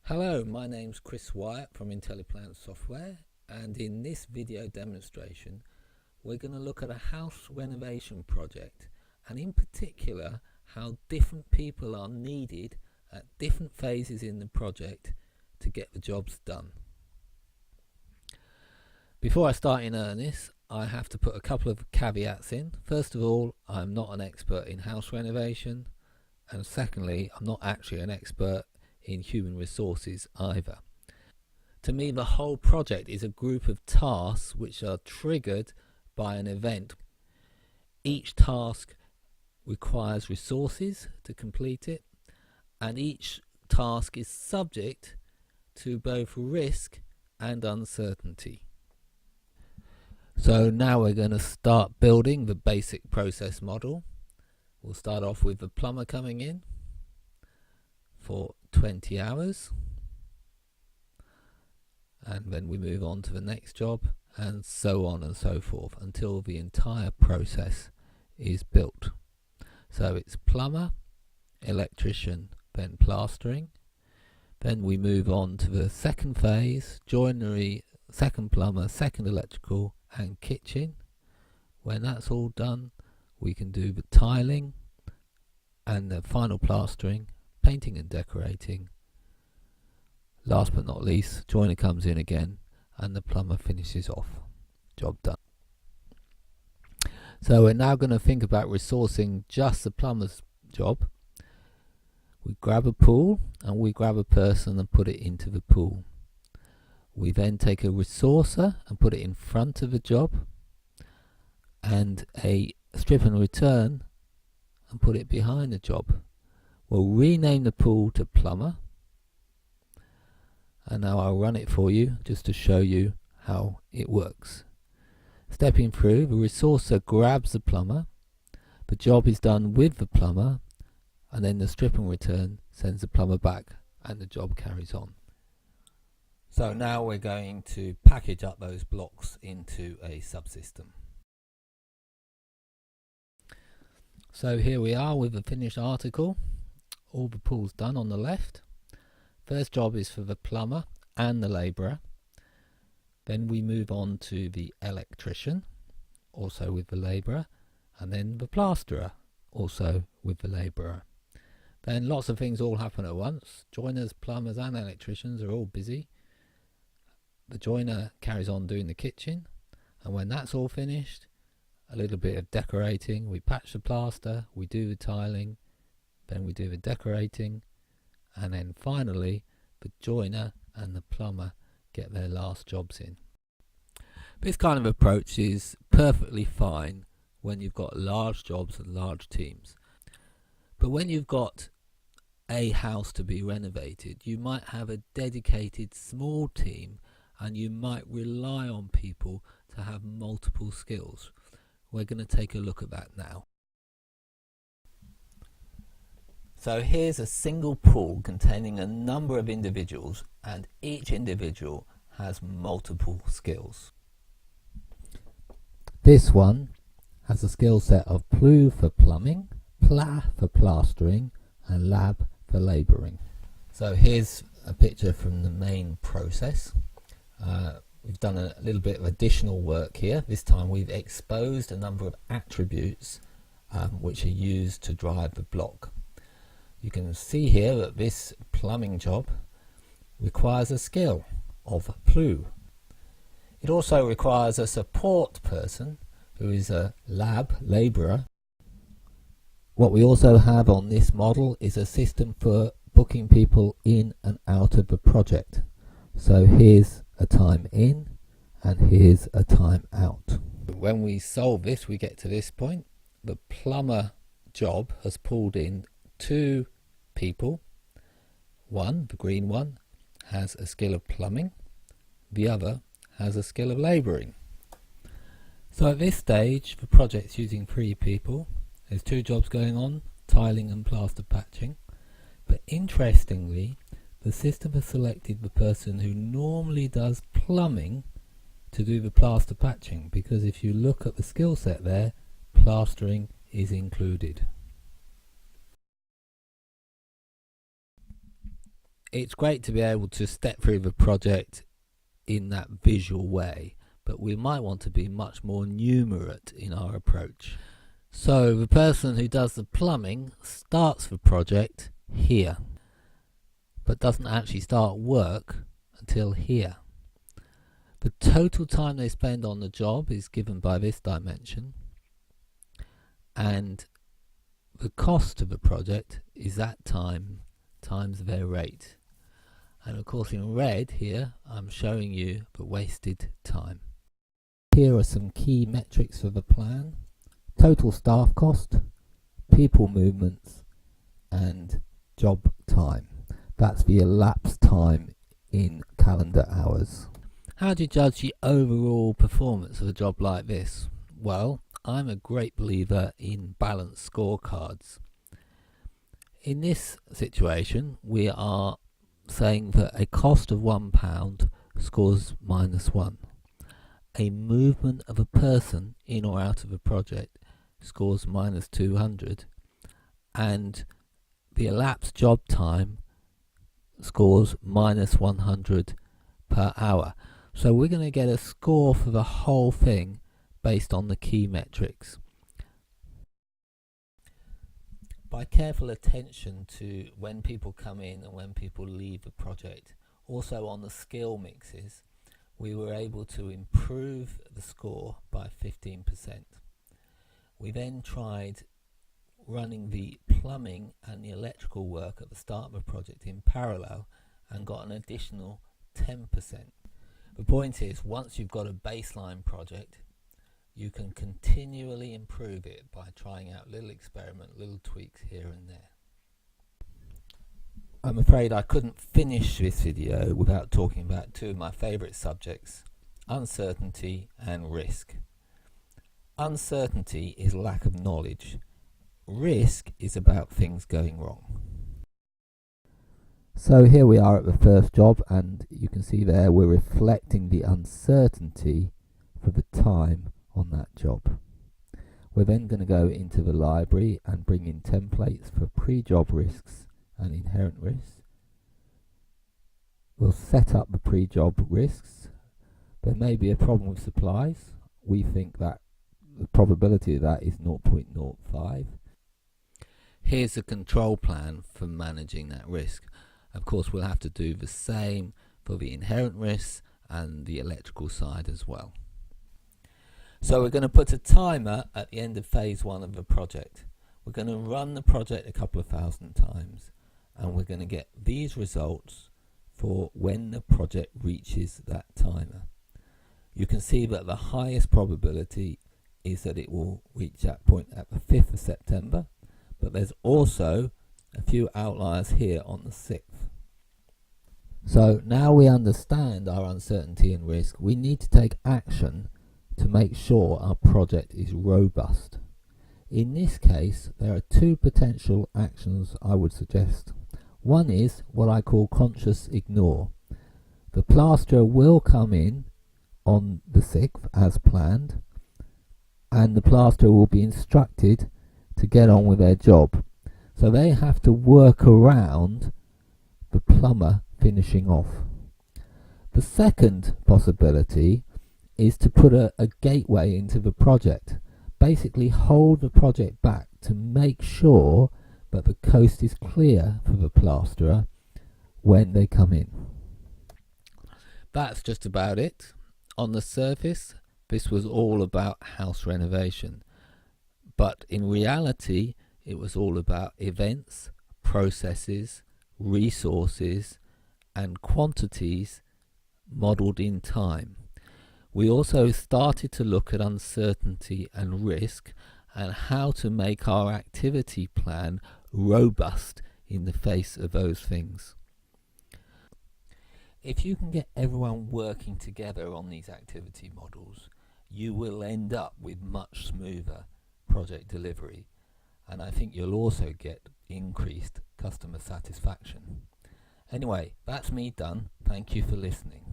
Hello, my name's Chris Wyatt from IntelliPlant Software, and in this video demonstration we're going to look at a house renovation project, and in particular how different people are needed at different phases in the project to get the jobs done. Before I start in earnest, I have to put a couple of caveats in. First of all, I'm not an expert in house renovation, and secondly, I'm not actually an expert in human resources either. To me, the whole project is a group of tasks which are triggered by an event. Each task requires resources to complete it, and each task is subject to both risk and uncertainty. So now we're going to start building the basic process model. We'll start off with the plumber coming in for 20 hours, and then we move on to the next job, and so on and so forth until the entire process is built. So it's plumber, electrician, then plastering. Then we move on to the second phase, joinery, second plumber, second electrical, and kitchen. When that's all done, we can do the tiling and the final plastering, painting and decorating. Last but not least, joiner comes in again and the plumber finishes off. Job done. So we're now going to think about resourcing just the plumber's job. We grab a pool and we grab a person and put it into the pool. We then take a resourcer and put it in front of the job, and a strip and return and put it behind the job. We'll rename the pool to plumber, and now I'll run it for you just to show you how it works. Stepping through, the resourcer grabs the plumber, the job is done with the plumber, and then the strip and return sends the plumber back and the job carries on. So now we're going to package up those blocks into a subsystem. So here we are with the finished article. All the pools done on the left. First job is for the plumber and the labourer. Then we move on to the electrician, also with the labourer, and then the plasterer, also with the labourer. Then lots of things all happen at once. Joiners, plumbers and electricians are all busy. The joiner carries on doing the kitchen, and when that's all finished, a little bit of decorating, we patch the plaster, we do the tiling, then we do the decorating, and then finally the joiner and the plumber get their last jobs in. This kind of approach is perfectly fine when you've got large jobs and large teams. But when you've got a house to be renovated, you might have a dedicated small team and you might rely on people to have multiple skills. We're going to take a look at that now. So here's a single pool containing a number of individuals, and each individual has multiple skills. This one has a skill set of PLU for plumbing, PLA for plastering, and LAB for labouring. So here's a picture from the main process. We've done a little bit of additional work here. This time we've exposed a number of attributes which are used to drive the block. You can see here that this plumbing job requires a skill of PLU. It also requires a support person who is a LAB labourer. What we also have on this model is a system for booking people in and out of the project. So here's a time in and here's a time out. When we solve this, we get to this point. The plumber job has pulled in two people. One, the green one, has a skill of plumbing. The other has a skill of labouring. So at this stage, the project's using 3 people. There's 2 jobs going on, tiling and plaster patching. But interestingly, the system has selected the person who normally does plumbing to do the plaster patching, because if you look at the skill set there, plastering is included. It's great to be able to step through the project in that visual way, but we might want to be much more numerate in our approach. So the person who does the plumbing starts the project here, but doesn't actually start work until here. The total time they spend on the job is given by this dimension, and the cost of the project is that time times their rate. And of course in red here I'm showing you the wasted time. Here are some key metrics for the plan: total staff cost, people movements, and job time. That's the elapsed time in calendar hours. How do you judge the overall performance of a job like this? Well, I'm a great believer in balanced scorecards. In this situation, we are saying that a cost of £1 scores -1. A movement of a person in or out of a project scores -200, and the elapsed job time scores -100 per hour. So we're going to get a score for the whole thing based on the key metrics. By careful attention to when people come in and when people leave the project, also on the skill mixes, we were able to improve the score by 15%. We then tried running the plumbing and the electrical work at the start of the project in parallel and got an additional 10%. The point is, once you've got a baseline project, you can continually improve it by trying out little experiments, little tweaks here and there. I'm afraid I couldn't finish this video without talking about two of my favourite subjects: uncertainty and risk. Uncertainty is lack of knowledge. Risk is about things going wrong. So here we are at the first job, and you can see there we're reflecting the uncertainty for the time on that job. We're then going to go into the library and bring in templates for pre-job risks and inherent risks. We'll set up the pre-job risks. There may be a problem with supplies. We think that the probability of that is 0.05. Here's a control plan for managing that risk. Of course, we'll have to do the same for the inherent risks and the electrical side as well. So we're going to put a timer at the end of phase 1 of the project. We're going to run the project a couple of thousand times, and we're going to get these results for when the project reaches that timer. You can see that the highest probability is that it will reach that point at the 5th of September, but there's also a few outliers here on the 6th. So now we understand our uncertainty and risk, we need to take action to make sure our project is robust. In this case, there are two potential actions I would suggest. One is what I call conscious ignore. The plasterer will come in on the 6th as planned, and the plasterer will be instructed to get on with their job. So they have to work around the plumber finishing off. The second possibility is to put a gateway into the project. Basically hold the project back to make sure that the coast is clear for the plasterer when they come in. That's just about it. On the surface, this was all about house renovation, but in reality it was all about events, processes, resources and quantities modelled in time. We also started to look at uncertainty and risk and how to make our activity plan robust in the face of those things. If you can get everyone working together on these activity models, you will end up with much smoother project delivery, and I think you'll also get increased customer satisfaction. Anyway, that's me done. Thank you for listening.